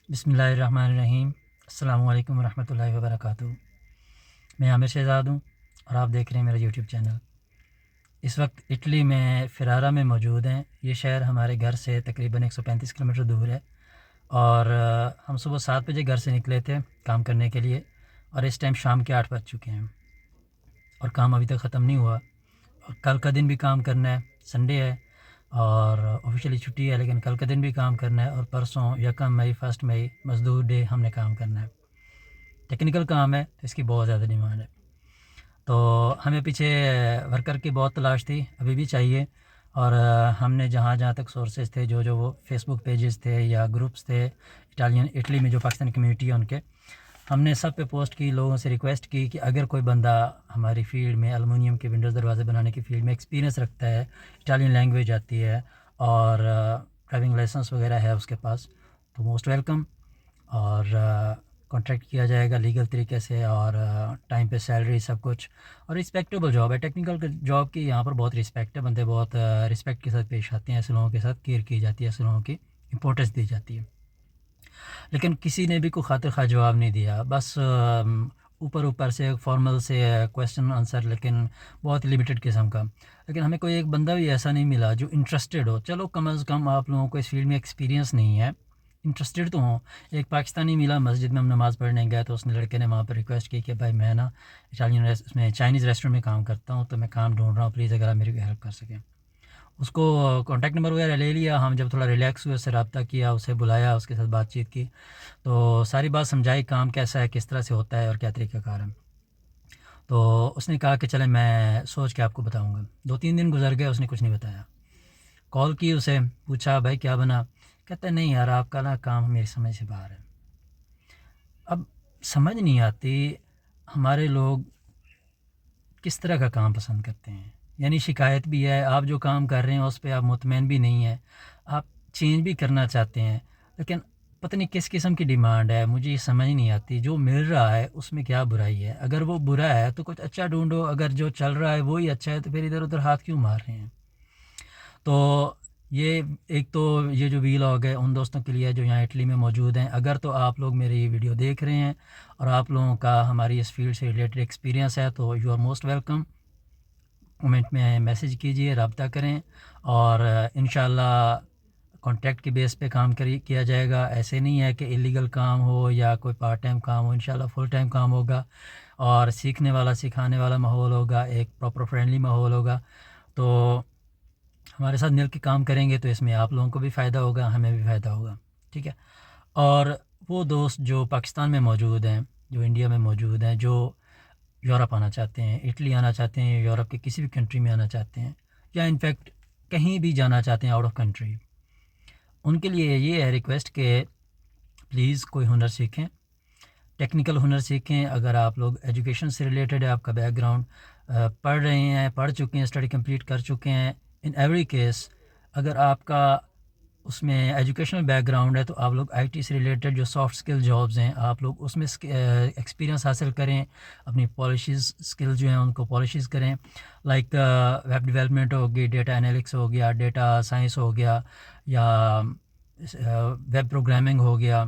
بسم اللہ الرحمن الرحیم۔ السلام علیکم ورحمۃ اللہ وبرکاتہ۔ میں عامر شہزاد ہوں اور آپ دیکھ رہے ہیں میرا یوٹیوب چینل۔ اس وقت اٹلی میں فرارا میں موجود ہیں۔ یہ شہر ہمارے گھر سے تقریباً 135 کلومیٹر دور ہے، اور ہم صبح 7 بجے گھر سے نکلے تھے کام کرنے کے لیے، اور اس ٹائم شام کے 8 بج چکے ہیں اور کام ابھی تک ختم نہیں ہوا۔ اور کل کا دن بھی کام کرنا ہے، سنڈے ہے اور آفیشیلی چھٹی ہے، لیکن کل کا دن بھی کام کرنا ہے، اور پرسوں 1 مئی 1 مئی مزدور ڈے ہم نے کام کرنا ہے۔ ٹیکنیکل کام ہے تو اس کی بہت زیادہ ڈیمانڈ ہے، تو ہمیں پیچھے ورکر کی بہت تلاش تھی، ابھی بھی چاہیے۔ اور ہم نے جہاں جہاں تک سورسز تھے، جو وہ فیس بک پیجز تھے یا گروپس تھے اٹلی میں جو پاکستانی کمیونٹی ہے ان کے، ہم نے سب پہ پوسٹ کی، لوگوں سے ریکویسٹ کی کہ اگر کوئی بندہ ہماری فیلڈ میں الومینیم کے ونڈوز دروازے بنانے کی فیلڈ میں ایکسپیرینس رکھتا ہے، اٹالین لینگویج آتی ہے اور ڈرائیونگ لائسنس وغیرہ ہے اس کے پاس، تو موسٹ ویلکم۔ اور کانٹریکٹ کیا جائے گا لیگل طریقے سے، اور ٹائم پہ سیلری سب کچھ، اور رسپیکٹیبل جاب ہے۔ ٹیکنیکل جاب کی یہاں پر بہت رسپیکٹ ہے، بندے بہت رسپیکٹ کے ساتھ پیش آتے ہیں، ایسے لوگوں کے ساتھ کیئر کی جاتی ہے، ایسے لوگوں کی امپورٹنس دی جاتی ہے۔ لیکن کسی نے بھی کوئی خاطر خواہ جواب نہیں دیا، بس اوپر سے فارمل سے کویسچن آنسر، لیکن بہت لمیٹڈ قسم کا۔ لیکن ہمیں کوئی ایک بندہ بھی ایسا نہیں ملا جو انٹرسٹڈ ہو۔ چلو کم از کم آپ لوگوں کو اس فیلڈ میں ایکسپیرینس نہیں ہے، انٹرسٹڈ تو ہوں۔ ایک پاکستانی ملا، مسجد میں ہم نماز پڑھنے گئے تو اس نے لڑکے نے وہاں پر ریکویسٹ کی کہ بھائی میں نا اس میں چائنیز ریسٹورنٹ میں کام کرتا ہوں، تو میں کام ڈھونڈ رہا ہوں، پلیز اگر آپ میری ہیلپ کر سکیں۔ اس کو کانٹیکٹ نمبر وغیرہ لے لیا، ہم جب تھوڑا ریلیکس ہوئے، اس سے رابطہ کیا، اسے بلایا، اس کے ساتھ بات چیت کی، تو ساری بات سمجھائی کام کیسا ہے، کس طرح سے ہوتا ہے اور کیا طریقہ کار ہے۔ تو اس نے کہا کہ چلیں میں سوچ کے آپ کو بتاؤں گا۔ 2-3 دن گزر گئے، اس نے کچھ نہیں بتایا۔ کال کی اسے، پوچھا بھائی کیا بنا، کہتا ہے نہیں یار آپ کا نا کام میری سمجھ سے باہر ہے۔ اب سمجھ نہیں آتی ہمارے لوگ کس طرح کا کام پسند کرتے ہیں، یعنی شکایت بھی ہے، آپ جو کام کر رہے ہیں اس پہ آپ مطمئن بھی نہیں ہیں، آپ چینج بھی کرنا چاہتے ہیں، لیکن پتہ نہیں کس قسم کی ڈیمانڈ ہے، مجھے یہ سمجھ نہیں آتی۔ جو مل رہا ہے اس میں کیا برائی ہے؟ اگر وہ برا ہے تو کچھ اچھا ڈھونڈو، اگر جو چل رہا ہے وہی اچھا ہے تو پھر ادھر ادھر ہاتھ کیوں مار رہے ہیں؟ تو یہ ایک تو یہ جو ویلاگ ہے ان دوستوں کے لیے جو یہاں اٹلی میں موجود ہیں، اگر تو آپ لوگ میری یہ ویڈیو دیکھ رہے ہیں اور آپ لوگوں کا ہماری اس فیلڈ سے ریلیٹڈ ایکسپیرینس ہے تو you are most welcome. Comment میں میسیج کیجئے، رابطہ کریں، اور انشاءاللہ کانٹریکٹ کی بیس پہ کام کیا جائے گا۔ ایسے نہیں ہے کہ ایلیگل کام ہو یا کوئی پارٹ ٹائم کام ہو، انشاءاللہ فل ٹائم کام ہوگا، اور سیکھنے والا سکھانے والا ماحول ہوگا، ایک پراپر فرینڈلی ماحول ہوگا۔ تو ہمارے ساتھ مل کے کام کریں گے تو اس میں آپ لوگوں کو بھی فائدہ ہوگا، ہمیں بھی فائدہ ہوگا، ٹھیک ہے۔ اور وہ دوست جو پاکستان میں موجود ہیں، جو انڈیا میں موجود ہیں، جو یورپ آنا چاہتے ہیں، اٹلی آنا چاہتے ہیں، یورپ کے کسی بھی کنٹری میں آنا چاہتے ہیں، یا انفیکٹ کہیں بھی جانا چاہتے ہیں آؤٹ آف کنٹری، ان کے لیے یہ ہے ریکویسٹ کہ پلیز کوئی ہنر سیکھیں، ٹیکنیکل ہنر سیکھیں۔ اگر آپ لوگ ایجوکیشن سے ریلیٹڈ ہے، آپ کا بیک گراؤنڈ پڑھ رہے ہیں، پڑھ چکے ہیں، اسٹڈی کمپلیٹ کر چکے ہیں، ان ایوری کیس اگر آپ کا اس میں ایجوکیشنل بیک گراؤنڈ ہے تو آپ لوگ آئی ٹی سے ریلیٹڈ جو سافٹ اسکل جابز ہیں آپ لوگ اس میں ایکسپیرینس حاصل کریں، اپنی پالیشیز اسکل جو ہیں ان کو پالیشیز کریں، لائک ویب ڈیولپمنٹ ہوگی، ڈیٹا انالیٹکس ہو گیا، ڈیٹا سائنس ہو گیا، یا ویب پروگرامنگ ہو گیا،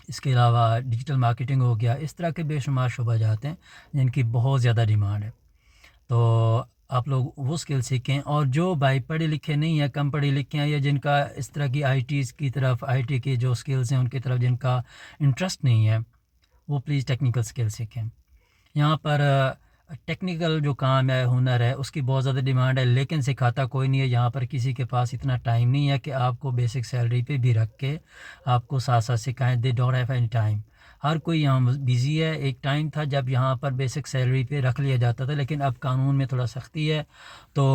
اس کے علاوہ ڈیجیٹل مارکیٹنگ ہو گیا۔ اس طرح کے بے شمار شعبہ جات ہیں جن کی بہت زیادہ ڈیمانڈ ہے، تو آپ لوگ وہ اسکل سیکھیں۔ اور جو بھائی پڑھے لکھے نہیں ہیں، کم پڑھے لکھے ہیں، یا جن کا اس طرح کی آئی ٹیز کی طرف، آئی ٹی کے جو اسکلز ہیں ان کی طرف جن کا انٹرسٹ نہیں ہے، وہ پلیز ٹیکنیکل اسکل سیکھیں۔ یہاں پر ٹیکنیکل جو کام ہے، ہنر ہے، اس کی بہت زیادہ ڈیمانڈ ہے، لیکن سکھاتا کوئی نہیں ہے۔ یہاں پر کسی کے پاس اتنا ٹائم نہیں ہے کہ آپ کو بیسک سیلری پہ بھی رکھ کے آپ کو ساتھ ساتھ سکھائیں۔ They don't have any time, ہر کوئی یہاں بیزی ہے۔ ایک ٹائم تھا جب یہاں پر بیسک سیلری پہ رکھ لیا جاتا تھا، لیکن اب قانون میں تھوڑا سختی ہے، تو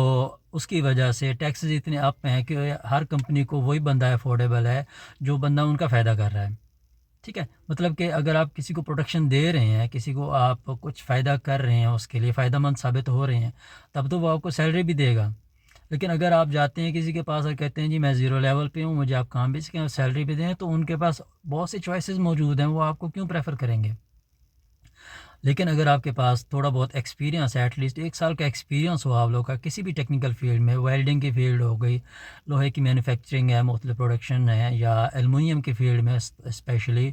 اس کی وجہ سے ٹیکسز اتنے اپ ہیں کہ ہر کمپنی کو وہی بندہ افورڈیبل ہے جو بندہ ان کا فائدہ کر رہا ہے، ٹھیک ہے۔ مطلب کہ اگر آپ کسی کو پروٹیکشن دے رہے ہیں، کسی کو آپ کچھ فائدہ کر رہے ہیں، اس کے لیے فائدہ مند ثابت ہو رہے ہیں، تب تو وہ آپ کو سیلری بھی دے گا۔ لیکن اگر آپ جاتے ہیں کسی کے پاس اور کہتے ہیں جی میں زیرو لیول پہ ہوں، مجھے آپ کام بھی سکھیں اور سیلری بھی دیں، تو ان کے پاس بہت سی چوائسیز موجود ہیں، وہ آپ کو کیوں پریفر کریں گے؟ لیکن اگر آپ کے پاس تھوڑا بہت ایکسپیرینس ہے، ایٹ لیسٹ 1 سال کا ایکسپیرینس ہو آپ لوگوں کا کسی بھی ٹیکنیکل فیلڈ میں، ویلڈنگ کی فیلڈ ہو گئی، لوہے کی مینوفیکچرنگ ہے، مختلف پروڈکشن ہے، یا ایلومینیم کی فیلڈ میں اسپیشلی،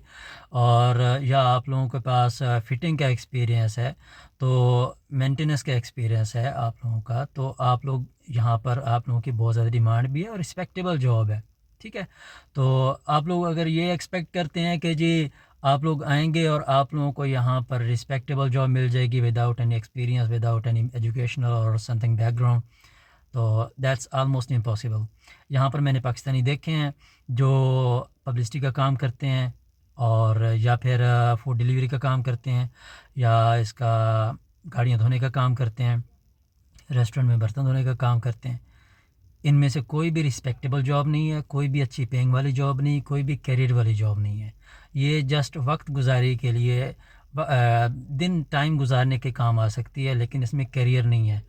اور یا آپ لوگوں کے پاس فٹنگ کا ایکسپیرینس ہے، تو مینٹیننس کا ایکسپیرینس ہے آپ لوگوں کا، تو آپ لوگ یہاں پر آپ لوگوں کی بہت زیادہ ڈیمانڈ بھی ہے اور رسپیکٹیبل جاب ہے. ٹھیک ہے. تو آپ لوگ اگر یہ ایکسپیکٹ کرتے ہیں کہ جی آپ لوگ آئیں گے اور آپ لوگوں کو یہاں پر رسپیکٹیبل جاب مل جائے گی without any experience, without any educational اور سم تھنگ بیک گراؤنڈ، تو دیٹس آلموسٹ امپاسبل. یہاں پر میں نے پاکستانی دیکھے ہیں جو پبلسٹی کا کام کرتے ہیں، اور یا پھر فوڈ ڈیلیوری کا کام کرتے ہیں، یا اس کا گاڑیاں دھونے کا کام کرتے ہیں، ریسٹورنٹ میں برتن دھونے کا کام کرتے ہیں. ان میں سے کوئی بھی رسپیکٹیبل جاب نہیں ہے، کوئی بھی اچھی پینگ والی جاب نہیں، کوئی بھی کیریئر والی جاب نہیں ہے. یہ جسٹ وقت گزاری کے لیے دن ٹائم گزارنے کے کام آ سکتی ہے، لیکن اس میں کیریئر نہیں ہے.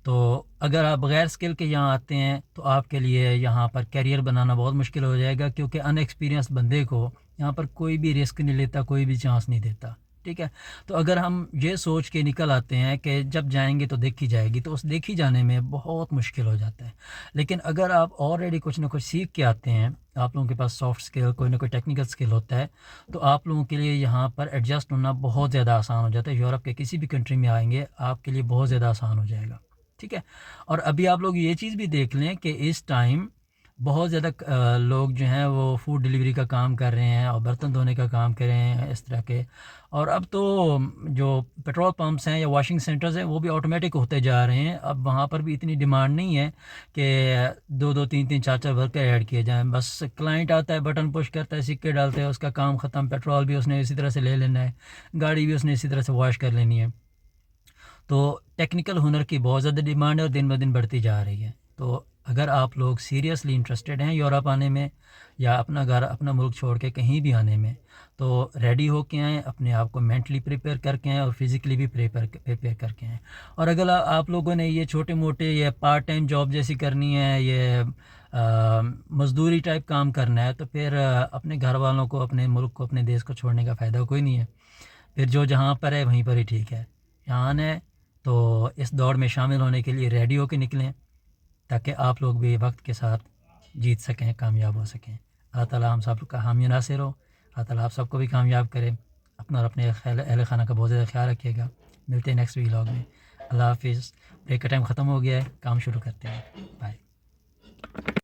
تو اگر آپ بغیر اسکل کے یہاں آتے ہیں تو آپ کے لیے یہاں پر کیریئر بنانا بہت مشکل ہو جائے گا، کیونکہ ان ایکسپیرینس بندے کو یہاں پر کوئی بھی رسک نہیں لیتا، کوئی بھی چانس نہیں دیتا. ٹھیک ہے. تو اگر ہم یہ سوچ کے نکل آتے ہیں کہ جب جائیں گے تو دیکھی جائے گی، تو اس دیکھی جانے میں بہت مشکل ہو جاتا ہے. لیکن اگر آپ آلریڈی کچھ نہ کچھ سیکھ کے آتے ہیں، آپ لوگوں کے پاس سافٹ اسکل، کوئی نہ کوئی ٹیکنیکل اسکل ہوتا ہے، تو آپ لوگوں کے لیے یہاں پر ایڈجسٹ ہونا بہت زیادہ آسان ہو جاتا ہے. یورپ کے کسی بھی کنٹری میں آئیں گے آپ کے لیے بہت زیادہ آسان ہو جائے گا. ٹھیک ہے. اور ابھی آپ لوگ یہ چیز بھی دیکھ لیں کہ اس ٹائم بہت زیادہ لوگ جو ہیں وہ فوڈ ڈیلیوری کا کام کر رہے ہیں اور برتن دھونے کا کام کر رہے ہیں اس طرح کے. اور اب تو جو پیٹرول پمپس ہیں یا واشنگ سینٹرز ہیں وہ بھی آٹومیٹک ہوتے جا رہے ہیں. اب وہاں پر بھی اتنی ڈیمانڈ نہیں ہے کہ 2 3 4 ورکر ایڈ کیے جائیں. بس کلائنٹ آتا ہے، بٹن پش کرتا ہے، سکے ڈالتے ہیں، اس کا کام ختم. پیٹرول بھی اس نے اسی طرح سے لے لینا ہے، گاڑی بھی اس نے اسی طرح سے واش کر لینی ہے. تو ٹیکنیکل ہنر کی بہت زیادہ ڈیمانڈ ہے اور دن بہ دن بڑھتی جا رہی ہے. تو اگر آپ لوگ سیریسلی انٹرسٹڈ ہیں یورپ آنے میں، یا اپنا گھر اپنا ملک چھوڑ کے کہیں بھی آنے میں، تو ریڈی ہو کے آئیں، اپنے آپ کو مینٹلی پریپیئر کر کے آئیں اور فزیکلی بھی پریپیئر کر کے آئیں. اور اگر آپ لوگوں نے یہ چھوٹے موٹے یہ پارٹ ٹائم جاب جیسی کرنی ہے، یہ مزدوری ٹائپ کام کرنا ہے، تو پھر اپنے گھر والوں کو، اپنے ملک کو، اپنے دیش کو چھوڑنے کا فائدہ کوئی نہیں ہے. پھر جو جہاں پر ہے وہیں پر ہی ٹھیک ہے. یہاں آنا ہے تو اس دوڑ میں شامل ہونے کے لیے ریڈی ہو کے نکلیں، تاکہ آپ لوگ بھی وقت کے ساتھ جیت سکیں، کامیاب ہو سکیں. اللہ تعالیٰ ہم سب کا حامی ناصر ہو. اللہ تعالیٰ آپ سب کو بھی کامیاب کرے. اپنا اور اپنے اہل خانہ کا بہت زیادہ خیال رکھیے گا. ملتے ہیں نیکسٹ ولاگ میں. اللہ حافظ. بریک کا ٹائم ختم ہو گیا ہے، کام شروع کرتے ہیں. بائے.